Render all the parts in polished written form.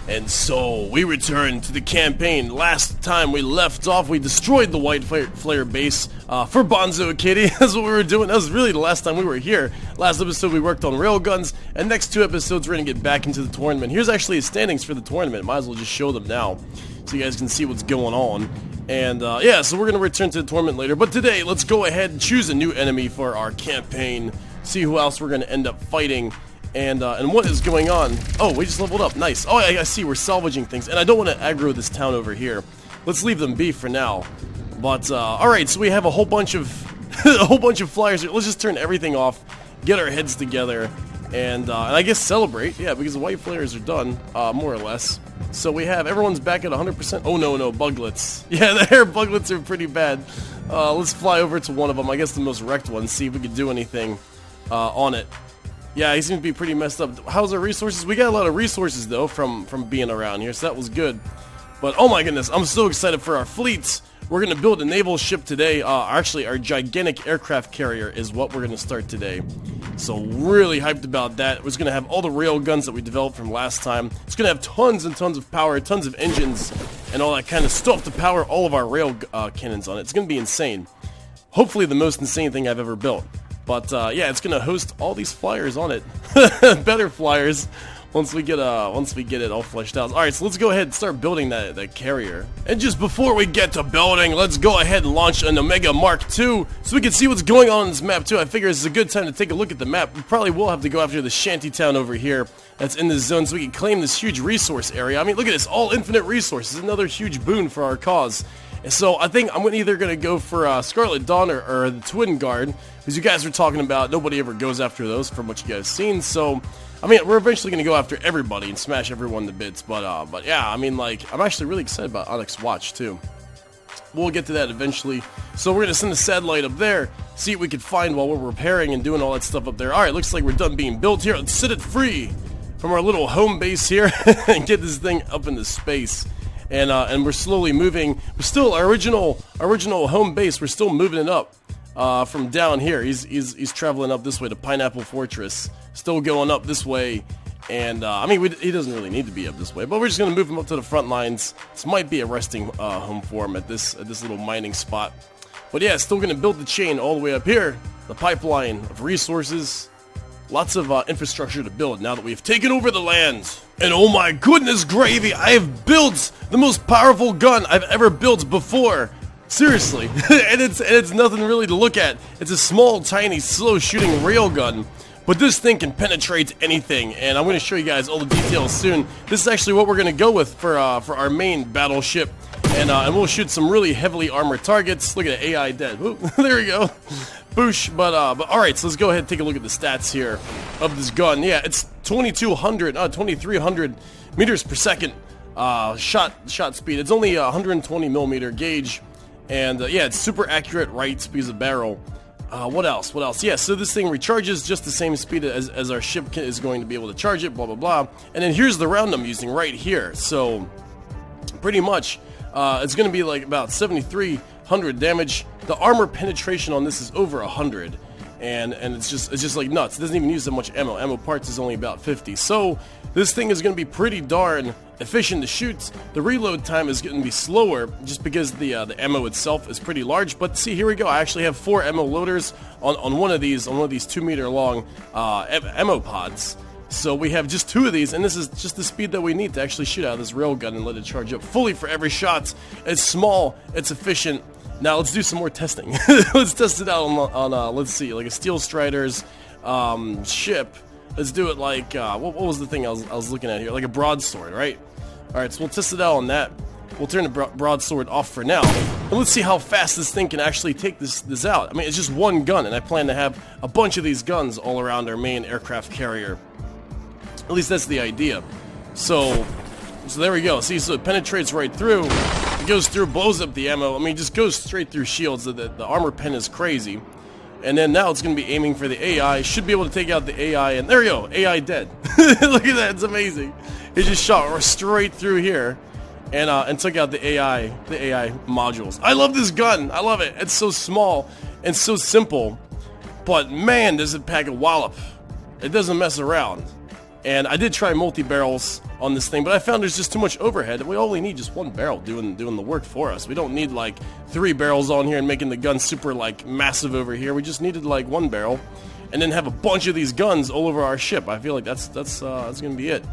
And so, we return to the campaign. Last time we left off, we destroyed the White Flare base for Bonzo Kitty. That's what we were doing. That was really the last time we were here. Last episode we worked on railguns, and next 2 episodes we're going to get back into the tournament. Here's actually his standings for the tournament. Might as well just show them now, so you guys can see what's going on. And yeah, so we're going to return to the tournament later. But today, let's go ahead and choose a new enemy for our campaign. See who else we're going to end up fighting. And what is going on? Oh, we just leveled up. Nice. Oh, I see. We're salvaging things. And I don't want to aggro this town over here. Let's leave them be for now. But, alright, so we have a whole bunch of flyers here. Let's just turn everything off, get our heads together, and I guess celebrate. Yeah, because the white flares are done, more or less. So we have, everyone's back at 100%. Oh, no, Buglets. Yeah, the air Buglets are pretty bad. Let's fly over to one of them. I guess the most wrecked one. See if we can do anything on it. Yeah, he seems to be pretty messed up. How's our resources? We got a lot of resources, though, from being around here, so that was good. But, oh my goodness, I'm so excited for our fleets. We're going to build a naval ship today. Actually, our gigantic aircraft carrier is what we're going to start today. So, really hyped about that. It's going to have all the rail guns that we developed from last time. It's going to have tons and tons of power, tons of engines, and all that kind of stuff to power all of our rail cannons on it. It's going to be insane. Hopefully, the most insane thing I've ever built. But yeah, it's gonna host all these flyers on it. Better flyers once we get it all fleshed out. Alright, so let's go ahead and start building that carrier. And just before we get to building, let's go ahead and launch an Omega Mark II so we can see what's going on this map too. I figure this is a good time to take a look at the map. We probably will have to go after the shantytown over here that's in this zone so we can claim this huge resource area. I mean, look at this, all infinite resources, another huge boon for our cause. And so I think I'm either going to go for Scarlet Dawn or the Twin Guard, because you guys were talking about nobody ever goes after those from what you guys seen. So, I mean, we're eventually going to go after everybody and smash everyone to bits. But yeah, I mean, like, I'm actually really excited about Onyx Watch, too. We'll get to that eventually. So we're going to send a satellite up there, see what we can find while we're repairing and doing all that stuff up there. Alright, looks like we're done being built here. Let's set it free from our little home base here and get this thing up into space. And we're slowly moving. We're still original home base. We're still moving it up from down here. He's traveling up this way to Pineapple Fortress. Still going up this way. And I mean, he doesn't really need to be up this way, but we're just gonna move him up to the front lines. This might be a resting home for him at this little mining spot. But yeah, still gonna build the chain all the way up here. The pipeline of resources. Lots of infrastructure to build now that we've taken over the land. And oh my goodness gravy, I have built the most powerful gun I've ever built before. Seriously. and it's nothing really to look at. It's a small, tiny, slow-shooting railgun. But this thing can penetrate anything, and I'm going to show you guys all the details soon. This is actually what we're going to go with for our main battleship. And we'll shoot some really heavily armored targets. Look at it, AI dead. Ooh, there we go. Boosh, but alright, so let's go ahead and take a look at the stats here of this gun. Yeah, it's 2300 meters per second shot speed. It's only 120 millimeter gauge, and yeah, it's super accurate right because of barrel. What else? Yeah, so this thing recharges just the same speed as our ship is going to be able to charge it, blah, blah, blah. And then here's the round I'm using right here. So, pretty much, it's going to be like about 7,300 damage. The armor penetration on this is over 100, and it's just like nuts. It doesn't even use that much ammo. Ammo parts is only about 50. So this thing is going to be pretty darn efficient to shoot. The reload time is going to be slower just because the ammo itself is pretty large. But see, here we go. I actually have 4 ammo loaders on one of these 2 meter long ammo pods. So we have just 2 of these, and this is just the speed that we need to actually shoot out of this railgun and let it charge up fully for every shot. It's small, it's efficient. Now let's do some more testing. Let's test it out on let's see, like a Steel Strider's ship. Let's do it like, what was the thing I was looking at here? Like a broadsword, right? Alright, so we'll test it out on that. We'll turn the broadsword off for now. And let's see how fast this thing can actually take this out. I mean, it's just one gun, and I plan to have a bunch of these guns all around our main aircraft carrier. At least that's the idea. So there we go. See, so it penetrates right through. It goes through, blows up the ammo. I mean, it just goes straight through shields. The armor pen is crazy. And then now it's going to be aiming for the AI. Should be able to take out the AI. And there you go. AI dead. Look at that. It's amazing. It just shot straight through here. And took out the AI modules. I love this gun. I love it. It's so small and so simple. But man, does it pack a wallop. It doesn't mess around. And I did try multi-barrels on this thing, but I found there's just too much overhead. We only need just one barrel doing the work for us. We don't need like 3 barrels on here and making the gun super like massive over here. We just needed like 1 barrel, and then have a bunch of these guns all over our ship. I feel like that's gonna be it.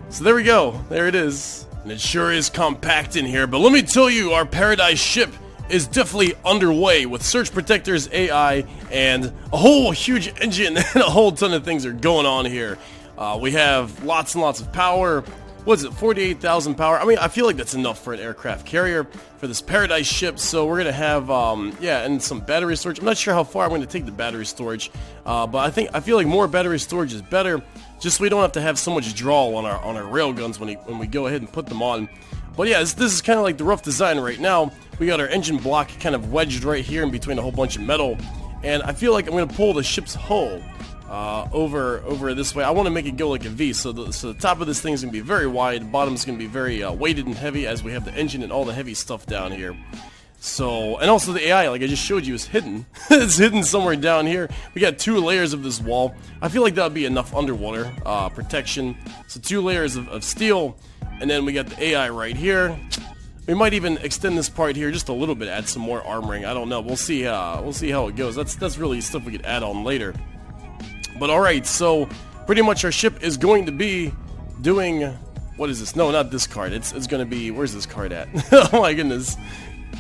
So there we go. There it is. And it sure is compact in here. But let me tell you, our Paradise ship is definitely underway with surge protectors, AI, and a whole huge engine and a whole ton of things are going on here. We have lots and lots of power. What is it, 48,000 power? I mean, I feel like that's enough for an aircraft carrier for this Paradise ship. So we're gonna have, yeah, and some battery storage. I'm not sure how far I'm gonna take the battery storage, but I feel like more battery storage is better, just so we don't have to have so much draw on our railguns when we go ahead and put them on. But yeah, this is kind of like the rough design right now. We got our engine block kind of wedged right here in between a whole bunch of metal, and I feel like I'm gonna pull the ship's hull over this way. I want to make it go like a V, so the top of this thing is going to be very wide, the bottom's going to be very weighted and heavy, as we have the engine and all the heavy stuff down here. So, and also the AI, like I just showed you, is hidden. It's hidden somewhere down here. We got 2 layers of this wall. I feel like that would be enough underwater protection. So 2 layers of steel, and then we got the AI right here. We might even extend this part here just a little bit, add some more armoring. I don't know. We'll see how it goes. That's really stuff we could add on later. But alright, so pretty much our ship is going to be doing, what is this? No, not this card. It's going to be, where's this card at? Oh my goodness.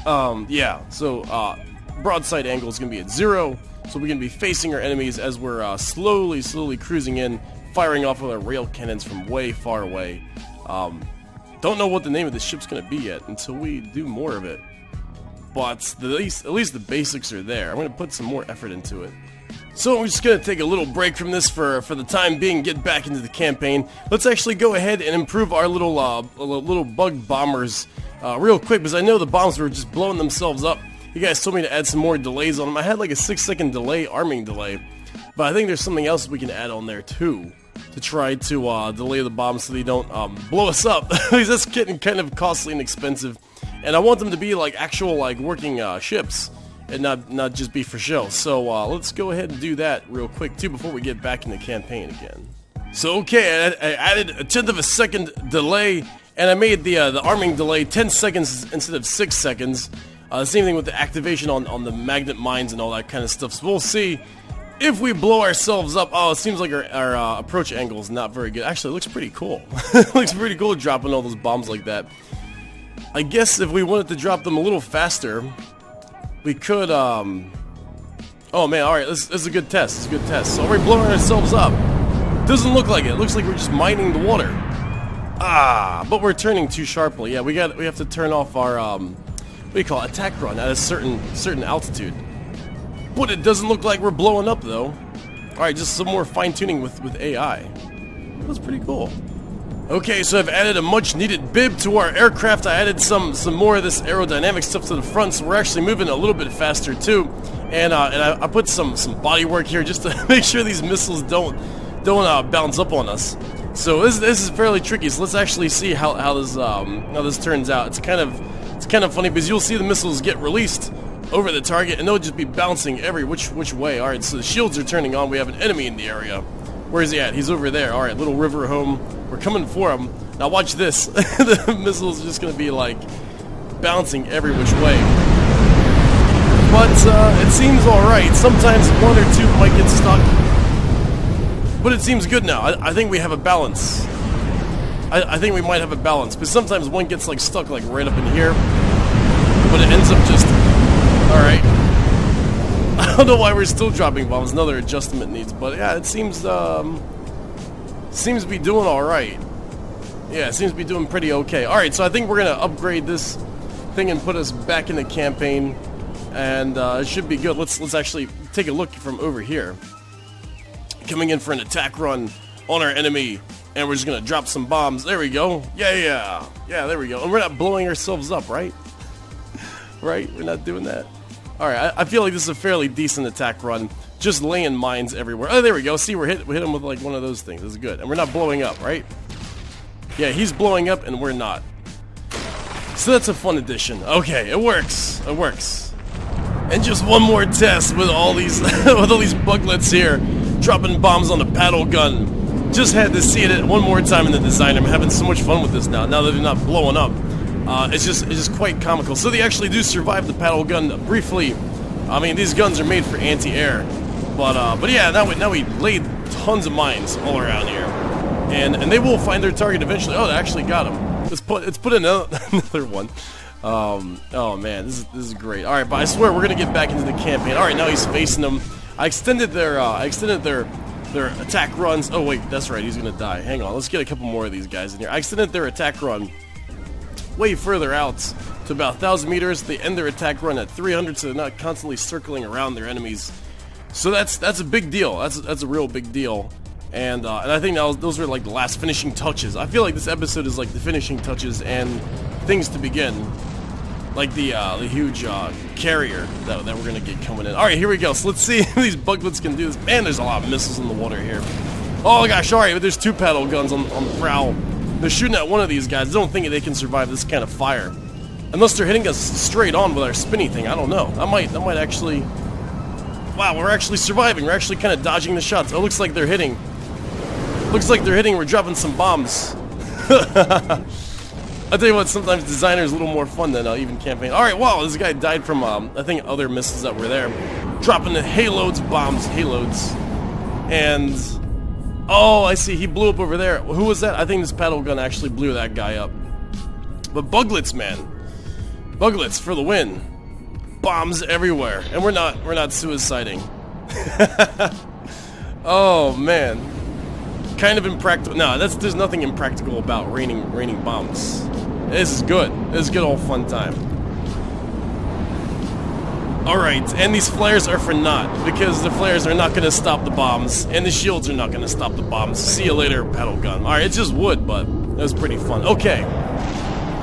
Yeah, so broadside angle is going to be at 0. So we're going to be facing our enemies as we're slowly cruising in, firing off with our rail cannons from way far away. Don't know what the name of the ship's going to be yet until we do more of it. But at least the basics are there. I'm going to put some more effort into it. So we're just going to take a little break from this for the time being, get back into the campaign. Let's actually go ahead and improve our little bug bombers real quick, because I know the bombs were just blowing themselves up. You guys told me to add some more delays on them. I had like a 6-second delay, arming delay, but I think there's something else we can add on there too, to try to delay the bombs so they don't blow us up, because that's getting kind of costly and expensive. And I want them to be like actual like working ships, and not just be for show. So let's go ahead and do that real quick too before we get back in the campaign again. So okay, I added a 1/10 of a second delay, and I made the arming delay 10 seconds instead of 6 seconds. Same thing with the activation on the magnet mines and all that kind of stuff. So we'll see if we blow ourselves up. Oh, it seems like our approach angle is not very good. Actually, it looks pretty cool. It looks pretty cool dropping all those bombs like that. I guess if we wanted to drop them a little faster, we could, oh man, alright, this is a good test, it's a good test. So we're blowing ourselves up. Doesn't look like it, looks like we're just mining the water. But we're turning too sharply. Yeah, we have to turn off our, what do you call it, attack run at a certain altitude. But it doesn't look like we're blowing up though. Alright, just some more fine tuning with AI. That's pretty cool. Okay, so I've added a much needed bib to our aircraft. I added some more of this aerodynamic stuff to the front, so we're actually moving a little bit faster too. And I put some body work here just to make sure these missiles don't bounce up on us. So this is fairly tricky. So let's actually see how this turns out. It's kind of funny because you'll see the missiles get released over the target and they'll just be bouncing every which way. All right, so the shields are turning on. We have an enemy in the area. Where is he at? He's over there. All right, little river home. We're coming for him. Now watch this. The missiles are just going to be like bouncing every which way. But it seems alright. Sometimes 1 or 2 might get stuck. But it seems good now. I think we have a balance. I think we might have a balance. Because sometimes one gets like stuck like right up in here. But it ends up just... Alright. I don't know why we're still dropping bombs. Another adjustment needs, but yeah, it seems to be doing all right. Yeah, it seems to be doing pretty okay. All right, so I think we're gonna upgrade this thing and put us back in the campaign, and it should be good. Let's actually take a look from over here. Coming in for an attack run on our enemy, and we're just gonna drop some bombs. There we go. Yeah. There we go. And we're not blowing ourselves up, right? Right? We're not doing that. Alright, I feel like this is a fairly decent attack run. Just laying mines everywhere. Oh, there we go. See, we hit him with like one of those things. This is good. And we're not blowing up, right? Yeah, he's blowing up and we're not. So that's a fun addition. Okay, it works. It works. And just one more test with all these with all these buglets here. Dropping bombs on the paddle gun. Just had to see it one more time in the design. I'm having so much fun with this now that they're not blowing up. It's just quite comical. So they actually do survive the paddle gun briefly. I mean, these guns are made for anti-air, but yeah, now we laid tons of mines all around here, and they will find their target eventually. Oh, they actually got him. Let's put another one. Oh man, this is great. All right, but I swear we're gonna get back into the campaign. All right, now he's facing them. I extended their attack runs. Oh wait, that's right. He's gonna die. Hang on. Let's get a couple more of these guys in here. I extended their attack run way further out to about 1,000 meters. They end their attack run at 300, so they're not constantly circling around their enemies. So that's a big deal. That's a real big deal. And I think those are like the last finishing touches. I feel like this episode is like the finishing touches and things to begin. Like the huge carrier that we're gonna get coming in. All right, here we go. So let's see if these buglets can do this. Man, there's a lot of missiles in the water here. Oh gosh, all right, but there's 2 paddle guns on the prow. They're shooting at one of these guys. I don't think they can survive this kind of fire, unless they're hitting us straight on with our spinny thing. I don't know. That might actually. Wow, we're actually surviving. We're actually kind of dodging the shots. Oh, looks like they're hitting. We're dropping some bombs. I'll tell you what, sometimes designer is a little more fun than even campaign. Alright, wow, this guy died from, I think, other missiles that were there. Dropping the hayloads of bombs, hayloads. And, oh, I see, he blew up over there. Who was that? I think this paddle gun actually blew that guy up. But Buglets, man. Buglets for the win. Bombs everywhere. And we're not suiciding. Oh, man. Kind of impractical. No, there's nothing impractical about raining bombs. This is good. This is a good old fun time. Alright, and these flares are for naught, because the flares are not going to stop the bombs, and the shields are not going to stop the bombs. See you later, paddle gun. Alright, it's just wood, but that was pretty fun. Okay.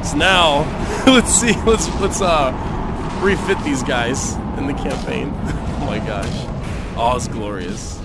So now, let's refit these guys in the campaign. Oh my gosh. Oh, it's glorious.